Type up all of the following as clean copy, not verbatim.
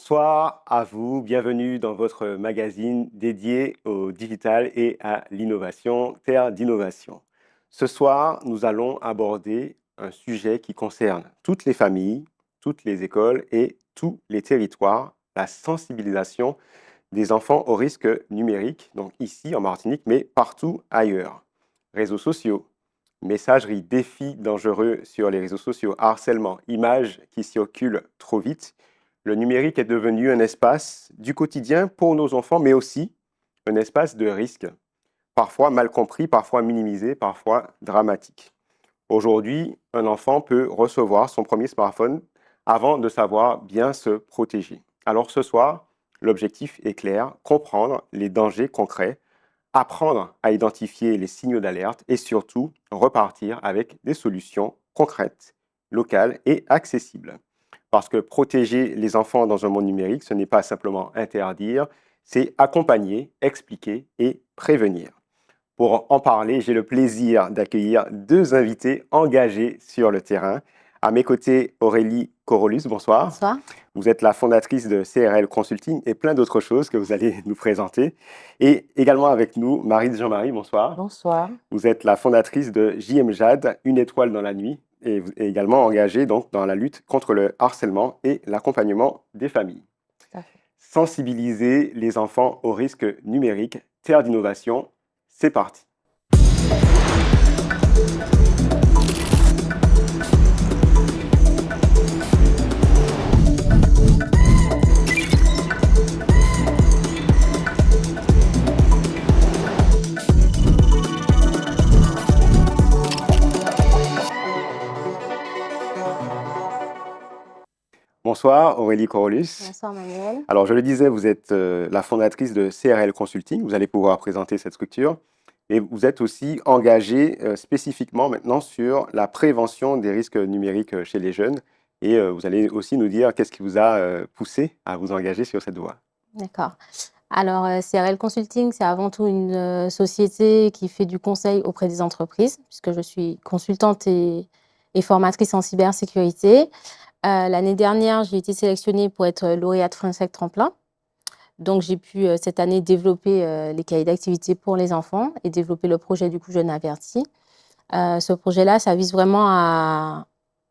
Bonsoir à vous, bienvenue dans votre magazine dédié au digital et à l'innovation, Terre d'innovation. Ce soir, nous allons aborder un sujet qui concerne toutes les familles, toutes les écoles et tous les territoires, la sensibilisation des enfants aux risques numériques, donc ici en Martinique, mais partout ailleurs. Réseaux sociaux, messagerie, défis dangereux sur les réseaux sociaux, harcèlement, images qui circulent trop vite. Le numérique est devenu un espace du quotidien pour nos enfants, mais aussi un espace de risque, parfois mal compris, parfois minimisé, parfois dramatique. Aujourd'hui, un enfant peut recevoir son premier smartphone avant de savoir bien se protéger. Alors ce soir, l'objectif est clair, comprendre les dangers concrets, apprendre à identifier les signaux d'alerte et surtout repartir avec des solutions concrètes, locales et accessibles. Parce que protéger les enfants dans un monde numérique, ce n'est pas simplement interdire, c'est accompagner, expliquer et prévenir. Pour en parler, j'ai le plaisir d'accueillir deux invités engagés sur le terrain. À mes côtés, Aurélie Corolus, bonsoir. Bonsoir. Vous êtes la fondatrice de CRL Consulting et plein d'autres choses que vous allez nous présenter. Et également avec nous, Marie Jean-Marie, bonsoir. Bonsoir. Vous êtes la fondatrice de JM Jade, Une étoile dans la nuit, et vous êtes également engagée donc, dans la lutte contre le harcèlement et l'accompagnement des familles. Tout à fait. Sensibiliser les enfants aux risques numériques, Terre d'innovation, c'est parti. Bonsoir Aurélie Corolus. Bonsoir Manuel. Alors je le disais, vous êtes la fondatrice de CRL Consulting, vous allez pouvoir présenter cette structure, et vous êtes aussi engagée spécifiquement maintenant sur la prévention des risques numériques chez les jeunes, et vous allez aussi nous dire qu'est-ce qui vous a poussé à vous engager sur cette voie. D'accord. Alors, CRL Consulting, c'est avant tout une société qui fait du conseil auprès des entreprises, puisque je suis consultante et formatrice en cybersécurité. L'année dernière, j'ai été sélectionnée pour être lauréate FRENSEC Tremplin. Donc, j'ai pu cette année développer les cahiers d'activité pour les enfants et développer le projet du coup Jeune Averti. Ce projet-là, ça vise vraiment à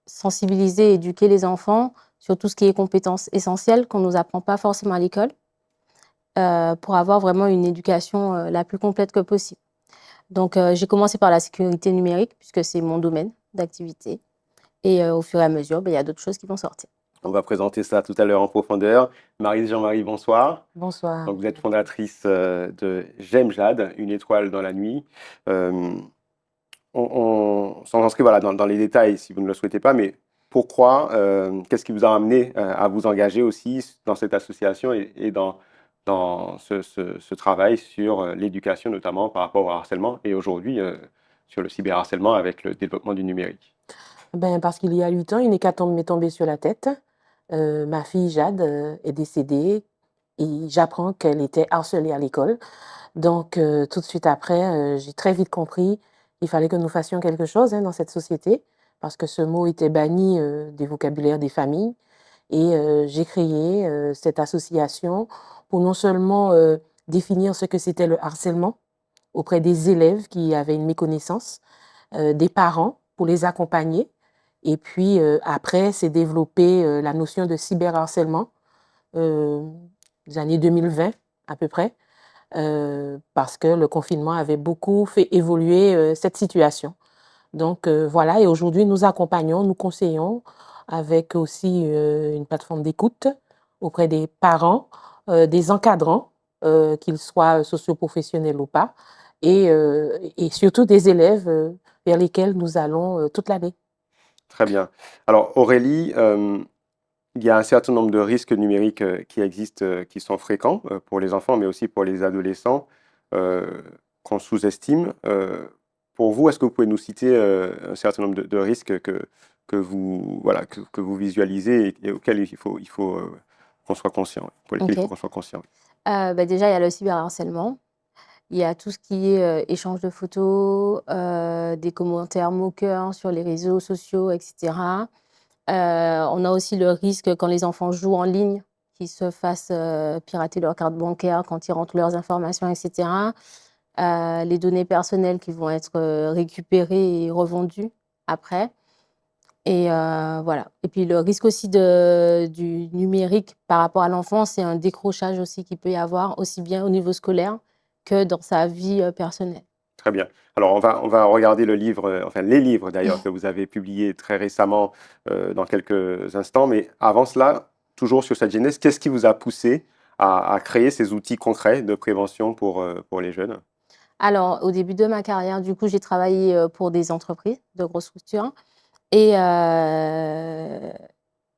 sensibiliser et éduquer les enfants sur tout ce qui est compétences essentielles qu'on ne nous apprend pas forcément à l'école, pour avoir vraiment une éducation la plus complète que possible. Donc, j'ai commencé par la sécurité numérique, puisque c'est mon domaine d'activité. Et au fur et à mesure, il y a d'autres choses qui vont sortir. On va présenter ça tout à l'heure en profondeur. Marie Jean-Marie, bonsoir. Bonsoir. Donc, vous êtes fondatrice de JM Jade, Une étoile dans la nuit. On s'en inscrit voilà, dans les détails si vous ne le souhaitez pas, mais pourquoi, qu'est-ce qui vous a amené à vous engager aussi dans cette association et dans ce travail sur l'éducation, notamment par rapport au harcèlement et aujourd'hui sur le cyberharcèlement avec le développement du numérique? Parce qu'il y a 8 ans, une hécatombe m'est tombée sur la tête. Ma fille Jade est décédée et j'apprends qu'elle était harcelée à l'école. Donc, tout de suite après, j'ai très vite compris qu'il fallait que nous fassions quelque chose dans cette société parce que ce mot était banni des vocabulaires des familles. Et j'ai créé cette association pour non seulement définir ce que c'était le harcèlement auprès des élèves qui avaient une méconnaissance, des parents pour les accompagner. Et puis après, c'est développé la notion de cyberharcèlement des années 2020 à peu près, parce que le confinement avait beaucoup fait évoluer cette situation. Donc voilà, et aujourd'hui, nous accompagnons, nous conseillons avec aussi une plateforme d'écoute auprès des parents, des encadrants, qu'ils soient socioprofessionnels ou pas, et surtout des élèves vers lesquels nous allons toute l'année. Très bien. Alors Aurélie, il y a un certain nombre de risques numériques qui existent, qui sont fréquents pour les enfants, mais aussi pour les adolescents, qu'on sous-estime. Pour vous, est-ce que vous pouvez nous citer un certain nombre de risques que vous, voilà, que vous visualisez et auxquels il faut qu'on soit conscient, pour lesquels il faut qu'on soit conscient? Déjà, il y a le cyberharcèlement. Il y a tout ce qui est échange de photos, des commentaires moqueurs sur les réseaux sociaux, etc. On a aussi le risque quand les enfants jouent en ligne, qu'ils se fassent pirater leur carte bancaire quand ils rentrent leurs informations, etc. Les données personnelles qui vont être récupérées et revendues après. Et voilà. Et puis le risque aussi du numérique par rapport à l'enfant, c'est un décrochage aussi qu'il peut y avoir, aussi bien au niveau scolaire que dans sa vie personnelle. Très bien. Alors, on va regarder le livre, enfin les livres d'ailleurs, que vous avez publiés très récemment dans quelques instants. Mais avant cela, toujours sur cette genèse, qu'est-ce qui vous a poussé à créer ces outils concrets de prévention pour les jeunes? Alors, au début de ma carrière, du coup, j'ai travaillé pour des entreprises de grosses structures. Et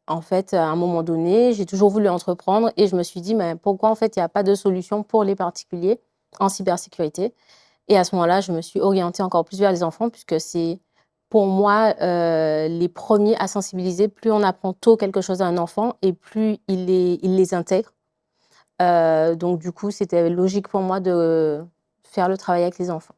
en fait, à un moment donné, j'ai toujours voulu entreprendre et je me suis dit: «Mais pourquoi, en fait, il n'y a pas de solution pour les particuliers en cybersécurité?» Et à ce moment-là, je me suis orientée encore plus vers les enfants puisque c'est, pour moi, les premiers à sensibiliser. Plus on apprend tôt quelque chose à un enfant et plus il les intègre. Donc du coup, c'était logique pour moi de faire le travail avec les enfants.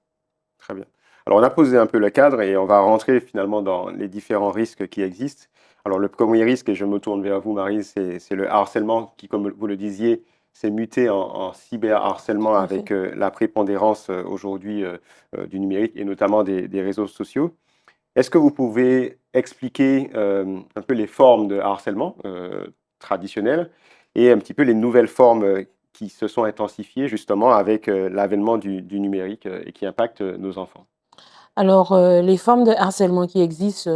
Très bien. Alors, on a posé un peu le cadre et on va rentrer finalement dans les différents risques qui existent. Alors, le premier risque, et je me tourne vers vous, Marie, c'est le harcèlement qui, comme vous le disiez, s'est muté en cyberharcèlement Tout à avec fait. la prépondérance aujourd'hui du numérique et notamment des réseaux sociaux. Est-ce que vous pouvez expliquer un peu les formes de harcèlement traditionnelles et un petit peu les nouvelles formes qui se sont intensifiées justement avec l'avènement du numérique et qui impactent nos enfants? Alors, les formes de harcèlement qui existent,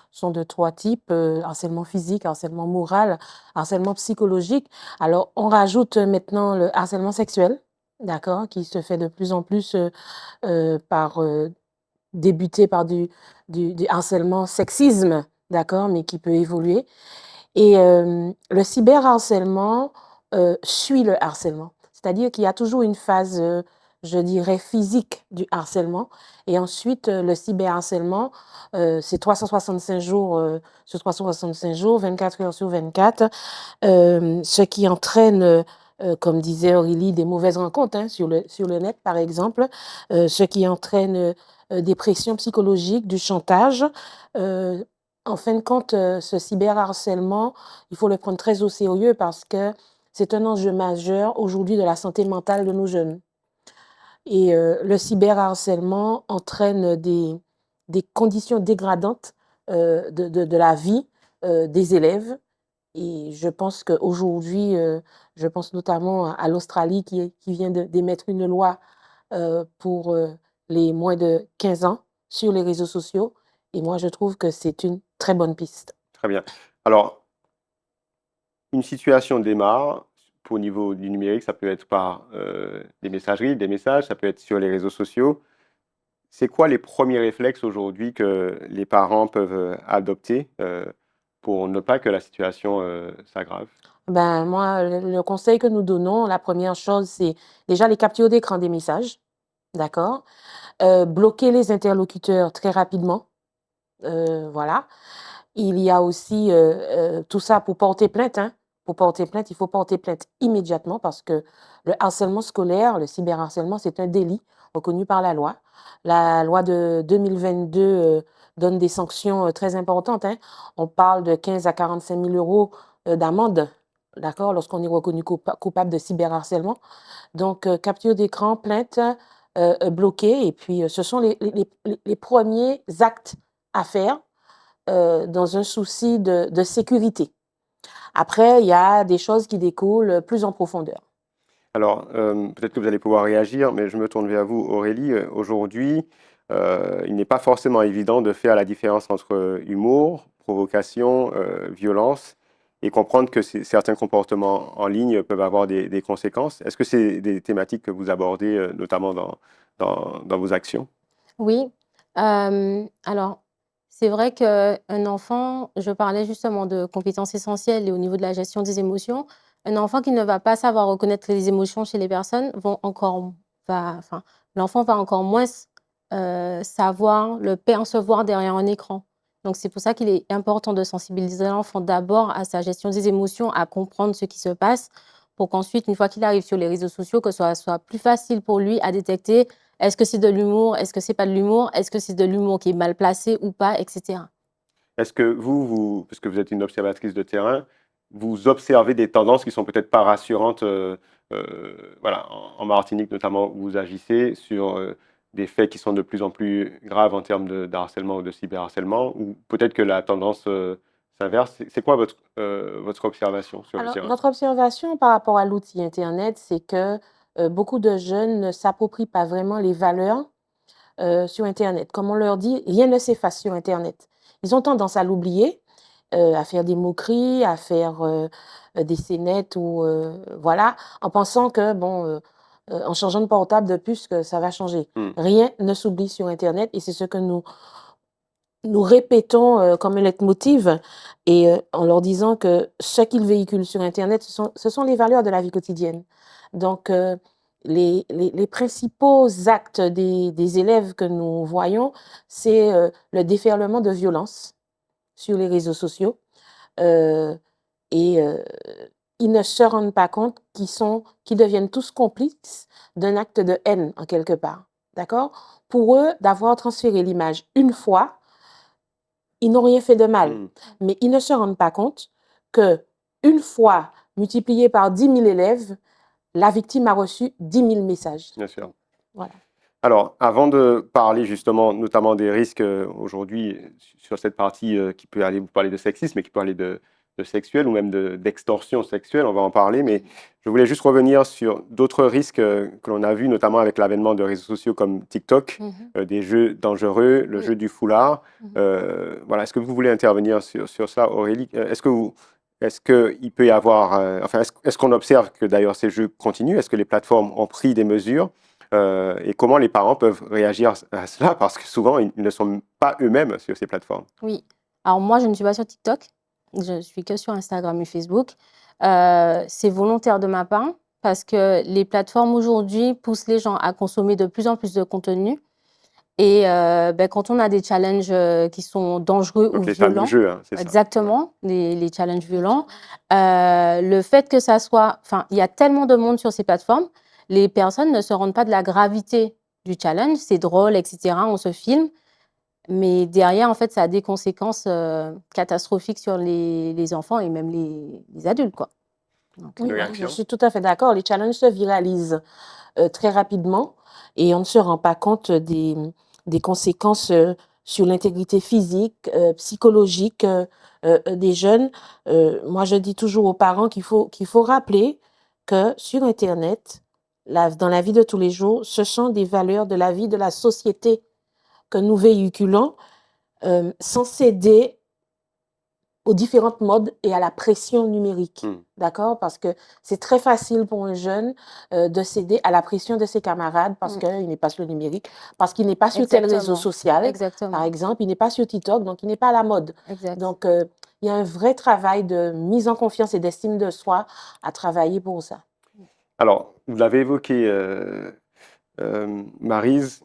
sont de 3 types, harcèlement physique, harcèlement moral, harcèlement psychologique. Alors, on rajoute maintenant le harcèlement sexuel, d'accord? Qui se fait de plus en plus, par, débuter par du harcèlement sexisme, d'accord? Mais qui peut évoluer et le cyberharcèlement, suit le harcèlement. C'est-à-dire qu'il y a toujours une phase, je dirais physique du harcèlement et ensuite, le cyberharcèlement, c'est 365 jours, sur 365 jours, 24 heures sur 24, ce qui entraîne, comme disait Aurélie, des mauvaises rencontres, hein, sur le net, par exemple, ce qui entraîne, des pressions psychologiques, du chantage. Heu, En fin de compte, ce cyberharcèlement, il faut le prendre très au sérieux parce que c'est un enjeu majeur aujourd'hui de la santé mentale de nos jeunes et le cyberharcèlement entraîne des conditions dégradantes, de la vie, des élèves et je pense qu'aujourd'hui, je pense notamment à l'Australie qui vient d'émettre une loi, pour, les moins de 15 ans sur les réseaux sociaux et moi je trouve que c'est une très bonne piste. Très bien. Alors, une situation démarre au niveau du numérique, ça peut être par des messageries, des messages, ça peut être sur les réseaux sociaux. C'est quoi les premiers réflexes aujourd'hui que les parents peuvent adopter pour ne pas que la situation s'aggrave? Ben, moi, le conseil que nous donnons, la première chose, c'est déjà les captures d'écran des messages, d'accord? Bloquer les interlocuteurs très rapidement, voilà. Il y a aussi, tout ça pour porter plainte, hein. Pour porter plainte, il faut porter plainte immédiatement parce que le harcèlement scolaire, le cyberharcèlement, c'est un délit reconnu par la loi. La loi de 2022, donne des sanctions, très importantes, hein. On parle de 15 à 45 000 € d'amende, d'accord? Lorsqu'on est reconnu coupable de cyberharcèlement. Donc, capture d'écran, plainte, bloquer et puis, ce sont les premiers actes à faire dans un souci de sécurité. Après, il y a des choses qui découlent plus en profondeur. Alors, peut-être que vous allez pouvoir réagir, mais je me tourne vers vous, Aurélie. Aujourd'hui, il n'est pas forcément évident de faire la différence entre humour, provocation, violence, et comprendre que certains comportements en ligne peuvent avoir des conséquences. Est-ce que c'est des thématiques que vous abordez, notamment dans vos actions? Oui, alors c'est vrai qu'un enfant, je parlais justement de compétences essentielles et au niveau de la gestion des émotions, un enfant qui ne va pas savoir reconnaître les émotions chez les personnes enfin, l'enfant va encore moins savoir le percevoir derrière un écran. Donc c'est pour ça qu'il est important de sensibiliser l'enfant d'abord à sa gestion des émotions, à comprendre ce qui se passe, pour qu'ensuite, une fois qu'il arrive sur les réseaux sociaux, que ce soit plus facile pour lui à détecter est-ce que c'est de l'humour? Est-ce que c'est pas de l'humour? Est-ce que c'est de l'humour qui est mal placé ou pas? Et cetera. Est-ce que puisque vous êtes une observatrice de terrain, vous observez des tendances qui sont peut-être pas rassurantes, voilà, en Martinique notamment, où vous agissez sur des faits qui sont de plus en plus graves en termes de harcèlement ou de cyberharcèlement, ou peut-être que la tendance s'inverse. C'est quoi votre observation sur le Alors, terrain? notre observation par rapport à l'outil Internet, c'est que beaucoup de jeunes ne s'approprient pas vraiment les valeurs sur Internet. Comme on leur dit, rien ne s'efface sur Internet. Ils ont tendance à l'oublier, à faire des moqueries, à faire des scénettes ou voilà, en pensant que bon, en changeant de portable de puce, que ça va changer. Rien ne s'oublie sur Internet et c'est ce que nous répétons comme leitmotiv et en leur disant que ce qu'ils véhiculent sur Internet, ce sont les valeurs de la vie quotidienne. Donc, les principaux actes des élèves que nous voyons, c'est le déferlement de violence sur les réseaux sociaux. Et ils ne se rendent pas compte qu'ils deviennent tous complices d'un acte de haine, en quelque part. D'accord? Pour eux, d'avoir transféré l'image une fois, ils n'ont rien fait de mal. Mais ils ne se rendent pas compte qu'une fois multiplié par 10 000 élèves, la victime a reçu 10 000 messages. Bien sûr. Voilà. Alors, avant de parler justement, notamment des risques aujourd'hui sur cette partie qui peut aller vous parler de sexisme, mais qui peut aller de sexuel ou même d'extorsion sexuelle, on va en parler, mais je voulais juste revenir sur d'autres risques que l'on a vus, notamment avec l'avènement de réseaux sociaux comme TikTok, des jeux dangereux, le jeu du foulard. Voilà, est-ce que vous voulez intervenir sur ça, Aurélie? Est-ce qu'il peut y avoir, enfin, est-ce qu'on observe que d'ailleurs ces jeux continuent? Est-ce que les plateformes ont pris des mesures? Et comment les parents peuvent réagir à cela? Parce que souvent, ils ne sont pas eux-mêmes sur ces plateformes. Oui. Alors moi, je ne suis pas sur TikTok. Je suis que sur Instagram et Facebook. C'est volontaire de ma part parce que les plateformes aujourd'hui poussent les gens à consommer de plus en plus de contenu. Et quand on a des challenges qui sont dangereux ou les fameux violents, jeux, hein, c'est ça. exactement, les challenges violents, le fait que ça soit... Enfin, il y a tellement de monde sur ces plateformes, les personnes ne se rendent pas de la gravité du challenge. C'est drôle, etc. On se filme. Mais derrière, en fait, ça a des conséquences catastrophiques sur les enfants et même les adultes, quoi. Donc, oui, je suis tout à fait d'accord. Les challenges se viralisent très rapidement et on ne se rend pas compte des conséquences sur l'intégrité physique, psychologique des jeunes. Moi, je dis toujours aux parents qu'il faut rappeler que sur Internet, dans la vie de tous les jours, ce sont des valeurs de la vie de la société que nous véhiculons sans céder aux différentes modes et à la pression numérique, d'accord? Parce que c'est très facile pour un jeune de céder à la pression de ses camarades parce qu'il n'est pas sur le numérique, parce qu'il n'est pas sur tel réseau social, par exemple, il n'est pas sur TikTok, donc il n'est pas à la mode. Donc, il y a un vrai travail de mise en confiance et d'estime de soi à travailler pour ça. Alors, vous l'avez évoqué, Maryse,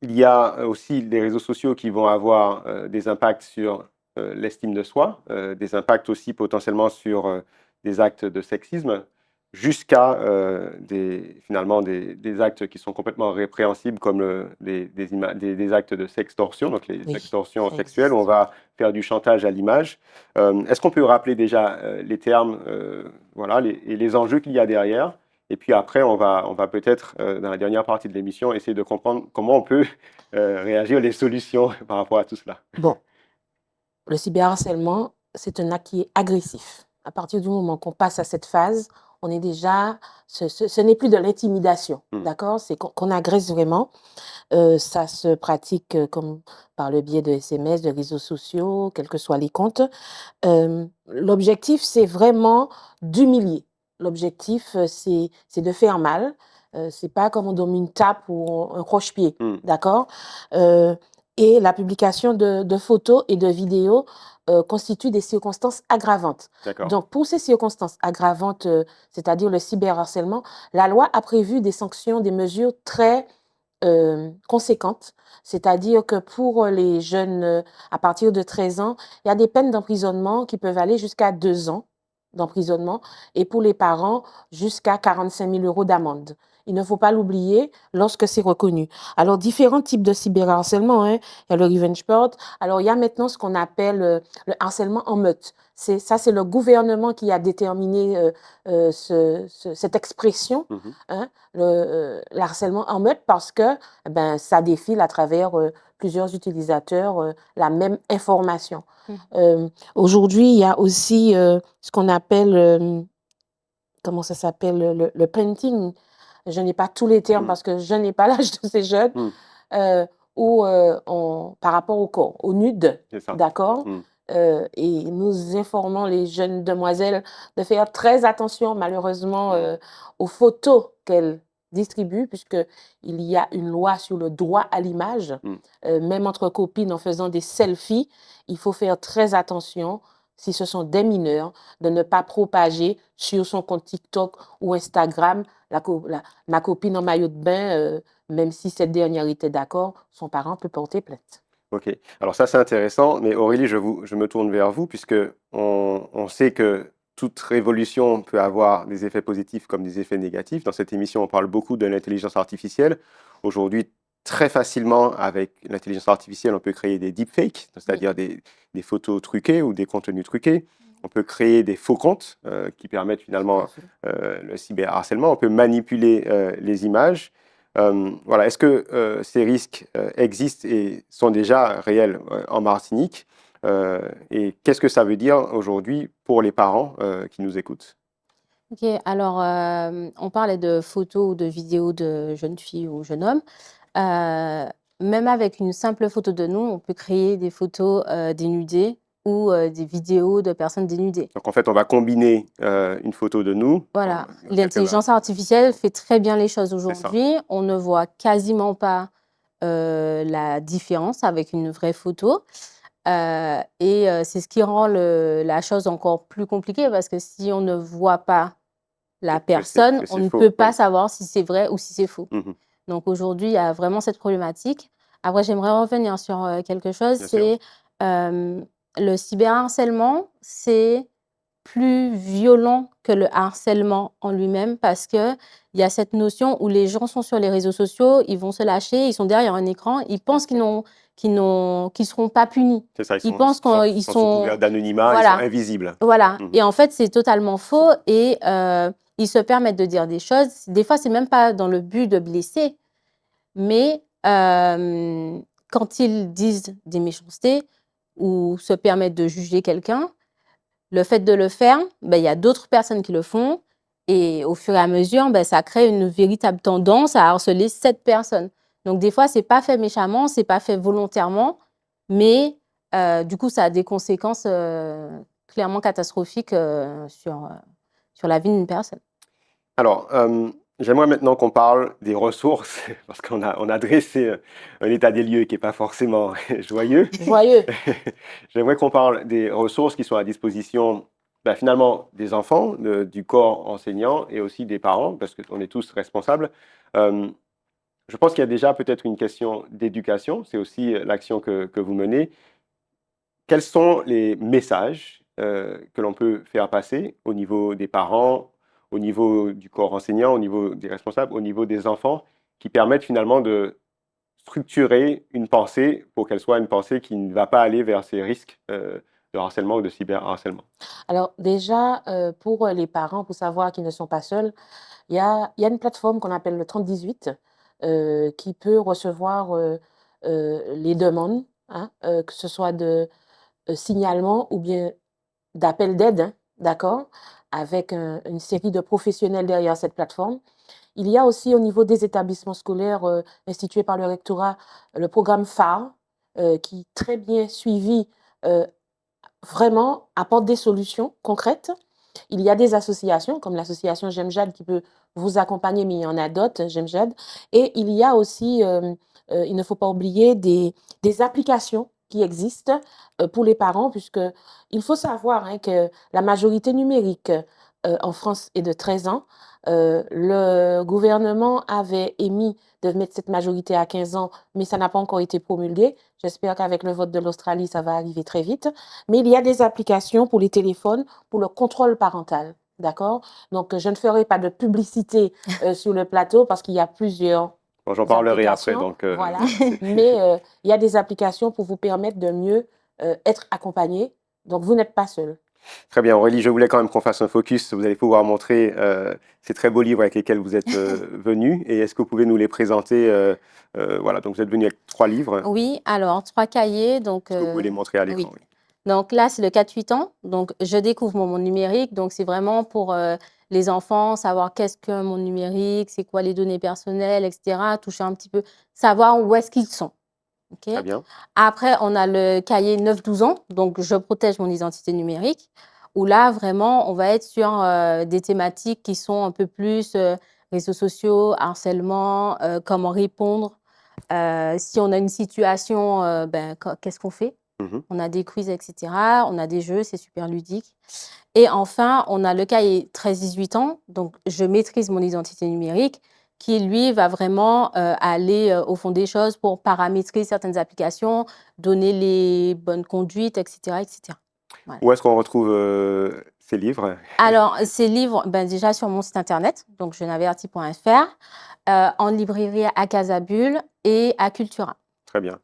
il y a aussi les réseaux sociaux qui vont avoir des impacts sur l'estime de soi, des impacts aussi potentiellement sur des actes de sexisme, jusqu'à finalement des actes qui sont complètement répréhensibles comme des actes de sextorsion, donc les extorsions sexuelles, où on va faire du chantage à l'image. Est-ce qu'on peut rappeler déjà les termes voilà, et les enjeux qu'il y a derrière? Et puis après, on va peut-être, dans la dernière partie de l'émission, essayer de comprendre comment on peut réagir, les solutions par rapport à tout cela. Bon, le cyberharcèlement, c'est un acte qui est agressif. À partir du moment qu'on passe à cette phase, on est déjà, ce n'est plus de l'intimidation, d'accord? C'est qu'on agresse vraiment. Ça se pratique comme par le biais de SMS, de réseaux sociaux, quels que soient les comptes. L'objectif, c'est vraiment d'humilier. L'objectif, c'est de faire mal. C'est pas comme on donne une tape ou un croche-pied, d'accord? Et la publication de photos et de vidéos constitue des circonstances aggravantes. Donc, pour ces circonstances aggravantes, c'est-à-dire le cyberharcèlement, la loi a prévu des sanctions, des mesures très conséquentes. C'est-à-dire que pour les jeunes à partir de 13 ans, il y a des peines d'emprisonnement qui peuvent aller jusqu'à 2 ans d'emprisonnement et pour les parents, jusqu'à 45 000 € d'amende. il ne faut pas l'oublier lorsque c'est reconnu. Alors, différents types de cyberharcèlement, hein. Il y a le revenge porn. Alors, il y a maintenant ce qu'on appelle le harcèlement en meute. C'est le gouvernement qui a déterminé cette expression, hein, le harcèlement en meute, parce que ça défile à travers plusieurs utilisateurs la même information. Aujourd'hui, il y a aussi ce qu'on appelle, comment ça s'appelle, le painting. Je n'ai pas tous les termes parce que je n'ai pas l'âge de ces jeunes, où par rapport au corps, au nude, d'accord? Et nous informons les jeunes demoiselles de faire très attention, malheureusement, aux photos qu'elles distribuent, puisqu'il y a une loi sur le droit à l'image. Même entre copines, en faisant des selfies, il faut faire très attention, si ce sont des mineurs, de ne pas propager sur son compte TikTok ou Instagram ma copine en maillot de bain, même si cette dernière était d'accord, son parent peut porter plainte. Ok, alors ça c'est intéressant, mais Aurélie, je me tourne vers vous, puisque on sait que toute révolution peut avoir des effets positifs comme des effets négatifs. Dans cette émission, on parle beaucoup de l'intelligence artificielle. Aujourd'hui, très facilement, avec l'intelligence artificielle, on peut créer des deepfakes, c'est-à-dire des photos truquées ou des contenus truqués. On peut créer des faux comptes qui permettent finalement le cyberharcèlement. On peut manipuler les images. Voilà. Est-ce que ces risques existent et sont déjà réels en Martinique? Et qu'est-ce que ça veut dire aujourd'hui pour les parents qui nous écoutent? Ok, alors on parlait de photos ou de vidéos de jeunes filles ou jeunes hommes. Même avec une simple photo de nous, on peut créer des photos dénudées ou des vidéos de personnes dénudées. Donc en fait, on va combiner une photo de nous. Voilà, l'intelligence artificielle fait très bien les choses aujourd'hui. On ne voit quasiment pas la différence avec une vraie photo. Et c'est ce qui rend la chose encore plus compliquée, parce que si on ne voit pas la personne, on ne peut pas savoir si c'est vrai ou si c'est faux. Donc aujourd'hui, il y a vraiment cette problématique. Après, j'aimerais revenir sur quelque chose, c'est le cyberharcèlement, c'est plus violent que le harcèlement en lui-même, parce qu'il y a cette notion où les gens sont sur les réseaux sociaux, ils vont se lâcher, ils sont derrière un écran, ils pensent qu'ils ne seront pas punis. C'est ça, ils pensent qu'ils sont couverts d'anonymat, voilà. Ils sont invisibles. Voilà. Et en fait, c'est totalement faux, et ils se permettent de dire des choses. Des fois, c'est même pas dans le but de blesser, mais quand ils disent des méchancetés ou se permettent de juger quelqu'un, le fait de le faire, il y a d'autres personnes qui le font, et au fur et à mesure, ça crée une véritable tendance à harceler cette personne. Donc des fois, c'est pas fait méchamment, c'est pas fait volontairement, mais du coup, ça a des conséquences clairement catastrophiques sur la vie d'une personne. Alors, j'aimerais maintenant qu'on parle des ressources, parce qu'on a dressé un état des lieux qui n'est pas forcément joyeux. J'aimerais qu'on parle des ressources qui sont à disposition, finalement, des enfants, du corps enseignant et aussi des parents, parce qu'on est tous responsables. Je pense qu'il y a déjà peut-être une question d'éducation, c'est aussi l'action que vous menez. Quels sont les messages que l'on peut faire passer au niveau des parents, au niveau du corps enseignant, au niveau des responsables, au niveau des enfants, qui permettent finalement de structurer une pensée pour qu'elle soit une pensée qui ne va pas aller vers ces risques de harcèlement ou de cyberharcèlement? Alors déjà, pour les parents, pour savoir qu'ils ne sont pas seuls, il y a une plateforme qu'on appelle le 3018 qui peut recevoir les demandes, hein, que ce soit de signalement ou bien d'appel d'aide, hein, d'accord, avec une série de professionnels derrière cette plateforme. Il y a aussi au niveau des établissements scolaires institués par le rectorat le programme phare qui, très bien suivi, vraiment apporte des solutions concrètes. Il y a des associations comme l'association GEMJAD qui peut vous accompagner, mais il y en a d'autres, GEMJAD. Et il y a aussi, il ne faut pas oublier, des applications qui existent pour les parents, puisqu'il faut savoir que la majorité numérique en France est de 13 ans. Le gouvernement avait émis de mettre cette majorité à 15 ans, mais ça n'a pas encore été promulgué. J'espère qu'avec le vote de l'Australie, ça va arriver très vite. Mais il y a des applications pour les téléphones pour le contrôle parental. d'accord? Donc, je ne ferai pas de publicité sur le plateau parce qu'il y a plusieurs Bon, j'en parlerai après, applications, donc voilà. c'est- Mais il y a des applications pour vous permettre de mieux être accompagné. Donc, vous n'êtes pas seul. Très bien, Aurélie, je voulais quand même qu'on fasse un focus. Vous allez pouvoir montrer ces très beaux livres avec lesquels vous êtes venus. Et est-ce que vous pouvez nous les présenter voilà, donc vous êtes venu avec 3 livres. Oui, alors 3 cahiers, donc Est-ce que vous pouvez les montrer à l'écran? oui. Oui. Donc là, c'est le 4-8 ans, donc je découvre mon monde numérique, donc c'est vraiment pour, les enfants, savoir qu'est-ce qu'un monde numérique, c'est quoi les données personnelles et cetera, toucher un petit peu, savoir où est-ce qu'ils sont, OK? Très bien. Après, on a le cahier 9-12 ans, donc je protège mon identité numérique, où là, vraiment, on va être sur, des thématiques qui sont un peu plus, réseaux sociaux, harcèlement, comment répondre, si on a une situation, ben, qu'est-ce qu'on fait? Mhm. On a des quiz et cetera, on a des jeux, c'est super ludique et enfin, on a le cahier 13-18 ans, donc je maîtrise mon identité numérique qui, lui, va vraiment, aller, au fond des choses pour paramétrer certaines applications, donner les bonnes conduites et cetera et cetera. Voilà. Où est-ce qu'on retrouve ces livres? Alors, ces livres, ben, déjà sur mon site internet, donc jenaverti.fr, en librairie à Casabule et à Cultura. Très bien.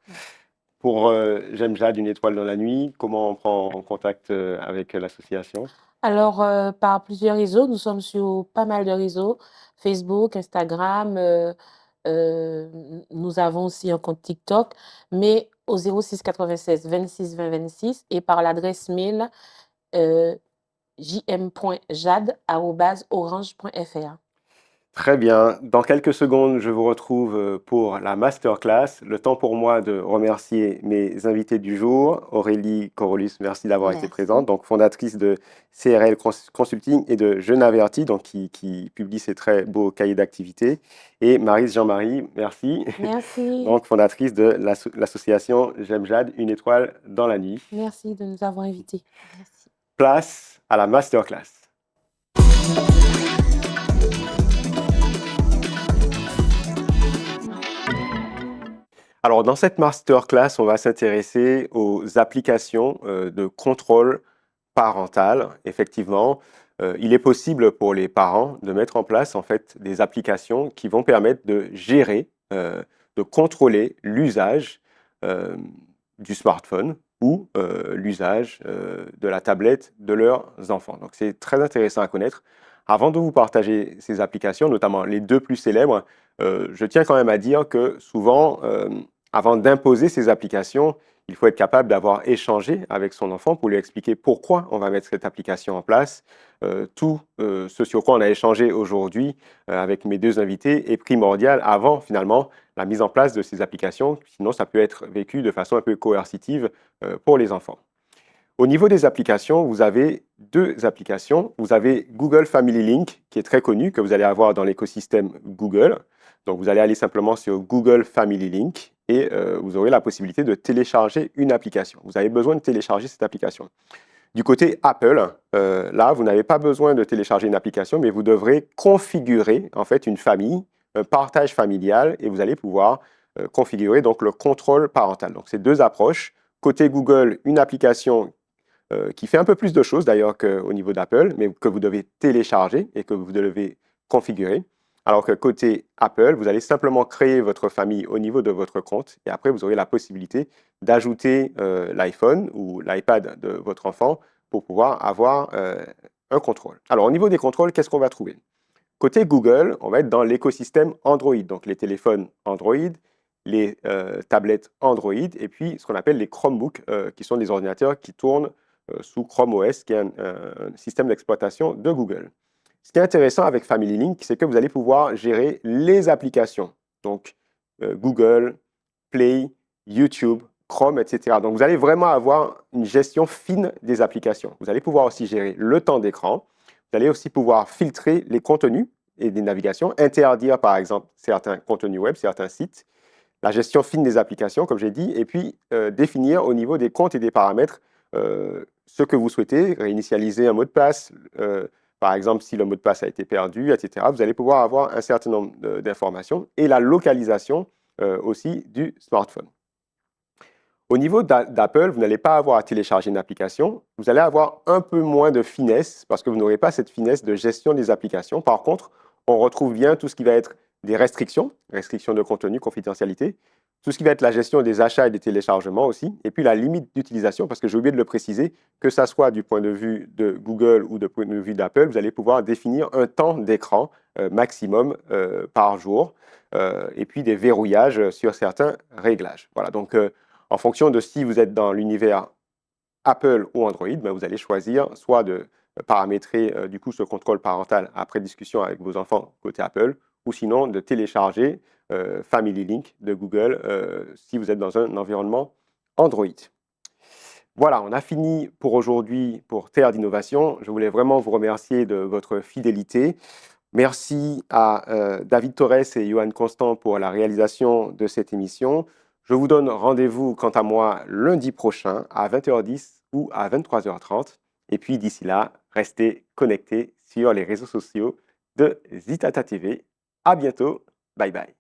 Pour J'aime Jade, une étoile dans la nuit, comment on prend en contact avec l'association? Alors, par plusieurs réseaux, nous sommes sur pas mal de réseaux, Facebook, Instagram, nous avons aussi un compte TikTok, mais au 06 96 26 20 26 et par l'adresse mail jm.jade@orange.fr. Très bien. Dans quelques secondes, je vous retrouve pour la masterclass. Le temps pour moi de remercier mes invités du jour. Aurélie Corolus, merci d'avoir été Merci. présente, donc fondatrice de CRL Consulting et de Jeune Averti, donc qui publie ces très beaux cahiers d'activités. Et Maryse Jean-Marie, merci, Merci. donc fondatrice de l'association J'aime Jade, une étoile dans la nuit. Merci de nous avoir invités. Merci. Place à la masterclass. Alors, dans cette masterclass, on va s'intéresser aux applications de contrôle parental. Effectivement, il est possible pour les parents de mettre en place en fait des applications qui vont permettre de gérer, de contrôler l'usage du smartphone ou l'usage de la tablette de leurs enfants. Donc, c'est très intéressant à connaître. Avant de vous partager ces applications, notamment les 2 plus célèbres, je tiens quand même à dire que souvent, avant d'imposer ces applications, il faut être capable d'avoir échangé avec son enfant pour lui expliquer pourquoi on va mettre cette application en place. Tout ce sur quoi on a échangé aujourd'hui avec mes 2 invités est primordial avant finalement la mise en place de ces applications. Sinon, ça peut être vécu de façon un peu coercitive pour les enfants. Au niveau des applications, vous avez 2 applications. Vous avez Google Family Link, qui est très connu, que vous allez avoir dans l'écosystème Google. Donc, vous allez aller simplement sur Google Family Link et vous aurez la possibilité de télécharger une application. Vous avez besoin de télécharger cette application. Du côté Apple, là, vous n'avez pas besoin de télécharger une application, mais vous devrez configurer en fait une famille, un partage familial, et vous allez pouvoir configurer donc le contrôle parental. Donc, c'est 2 approches. Côté Google, une application qui fait un peu plus de choses d'ailleurs qu'au niveau d'Apple, mais que vous devez télécharger et que vous devez configurer. Alors que côté Apple, vous allez simplement créer votre famille au niveau de votre compte et après, vous aurez la possibilité d'ajouter l'iPhone ou l'iPad de votre enfant pour pouvoir avoir un contrôle. Alors, au niveau des contrôles, qu'est-ce qu'on va trouver? Côté Google, on va être dans l'écosystème Android, donc les téléphones Android, les tablettes Android et puis ce qu'on appelle les Chromebooks, qui sont des ordinateurs qui tournent sous Chrome OS, qui est un système d'exploitation de Google. Ce qui est intéressant avec Family Link, c'est que vous allez pouvoir gérer les applications. Donc, Google, Play, YouTube, Chrome, etc. Donc, vous allez vraiment avoir une gestion fine des applications. Vous allez pouvoir aussi gérer le temps d'écran. Vous allez aussi pouvoir filtrer les contenus et des navigations, interdire par exemple certains contenus web, certains sites, la gestion fine des applications, comme j'ai dit, et puis définir au niveau des comptes et des paramètres ce que vous souhaitez, réinitialiser un mot de passe, par exemple si le mot de passe a été perdu, etc. Vous allez pouvoir avoir un certain nombre d'informations et la localisation aussi du smartphone. Au niveau d'Apple, vous n'allez pas avoir à télécharger une application. Vous allez avoir un peu moins de finesse parce que vous n'aurez pas cette finesse de gestion des applications. Par contre, on retrouve bien tout ce qui va être des restrictions de contenu, confidentialité, tout ce qui va être la gestion des achats et des téléchargements aussi, et puis la limite d'utilisation, parce que j'ai oublié de le préciser, que ça soit du point de vue de Google ou du point de vue d'Apple, vous allez pouvoir définir un temps d'écran maximum par jour, et puis des verrouillages sur certains réglages. Voilà, donc en fonction de si vous êtes dans l'univers Apple ou Android, ben, vous allez choisir soit de paramétrer du coup ce contrôle parental après discussion avec vos enfants côté Apple, ou sinon de télécharger Family Link de Google si vous êtes dans un environnement Android. Voilà, on a fini pour aujourd'hui pour Terre d'innovation. Je voulais vraiment vous remercier de votre fidélité. Merci à David Torres et Johan Constant pour la réalisation de cette émission. Je vous donne rendez-vous, quant à moi, lundi prochain à 20h10 ou à 23h30. Et puis d'ici là, restez connectés sur les réseaux sociaux de Zitata TV. À bientôt. Bye bye.